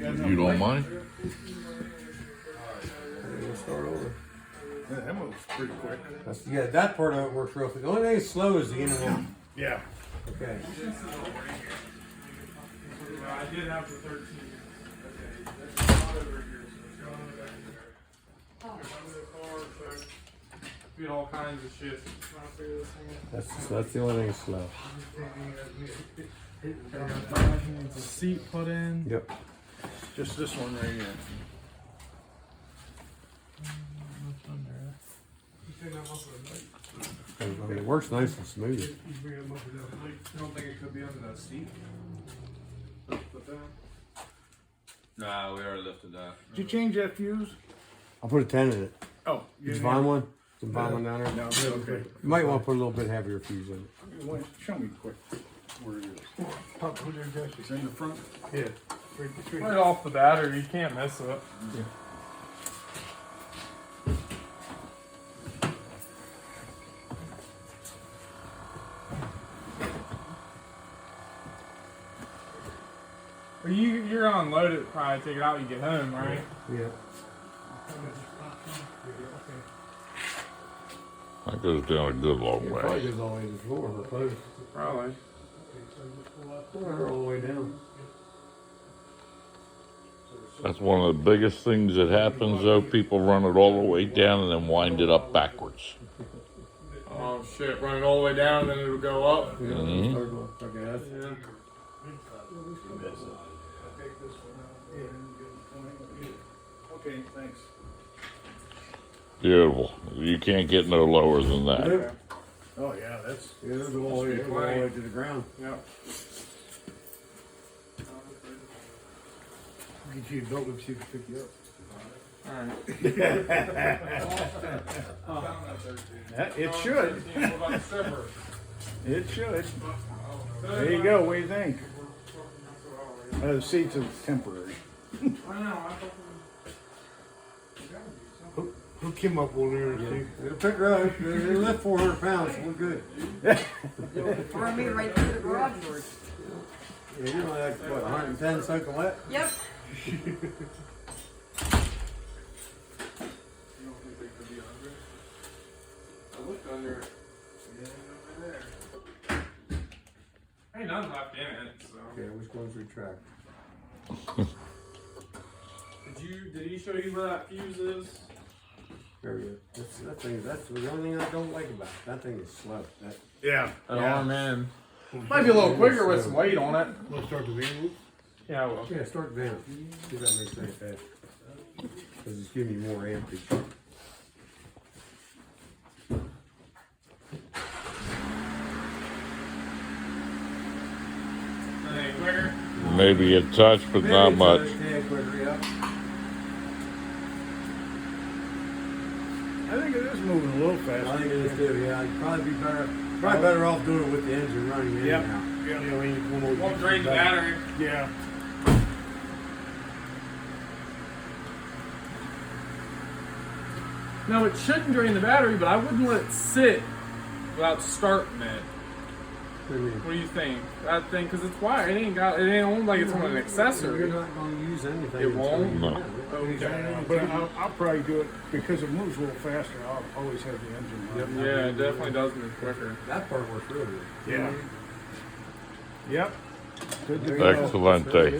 You don't mind? We'll start over. Yeah, that moves pretty quick. Yeah, that part of it works real quick. The only thing that's slow is the in and out. Yeah. Okay. I did have the 13. Did all kinds of shit. That's the only thing that's slow. Needs a seat put in. Yep. Just this one right here. I mean, it works nice and smooth. You don't think it could be under that seat? Put that? Nah, we already lifted that. Did you change that fuse? I'll put a 10 in it. Oh, Did you find one? Some find one down there? No, okay. You might want to put a little bit heavier fuse in it. Show me quick where it is. It's in the front? Yeah. Right off the battery, you can't miss it. Yeah. Well, you're gonna unload it, probably take it out when you get home, right? Yeah. That goes down a good long It probably way. goes all the way to the floor. Or close. Probably. Or all the way down. That's one of the biggest things that happens, though. People run it all the way down and then wind it up backwards. Oh shit, run it all the way down and then it'll go up. Mhm. Okay, that's Yeah. Okay, thanks. Beautiful. You can't get no lower than that. Oh, yeah, that's. yeah, it'll go all the way to the ground. Yeah. Get you a belt loop so you can pick you up. Alright. It should. It should. There you go. What do you think? The seats are temporary. Who came up on there? It'll pick her up. They lift 400 pounds. We're good. Throw me right through the garage doors. Yeah, you're only like, what, 110 soaking wet? Yep. Ain't nothing left in it, so. Okay, which one's retract? Did he show you where that fuse is? Very good. That's the only thing I don't like about it. That thing is slow. Yeah. Oh man. Might be a little quicker with some weight on it. Let's start the van. Yeah, I will. Yeah, start down. See if that makes any fast. Because it's giving you more amperage. Any quicker? Maybe a touch, but not much. Yeah, quicker, yeah. I think it is moving a little I faster. think it is too, yeah. You'd probably be better off doing it with the engine running Yep. anyhow. Yeah. Won't drain the battery. Yeah. No, it shouldn't drain the battery, but I wouldn't let it sit without starting it. What do you mean? What do you think? That thing, because it's wired. It ain't on like it's on an You're accessory. not going to use anything. It until won't? you- No. Okay. But I'll probably do it because it moves a little faster. I'll always have the engine running. Yeah, it definitely does move quicker. That part works really good. Yeah. Yep. Good to go. Excellent.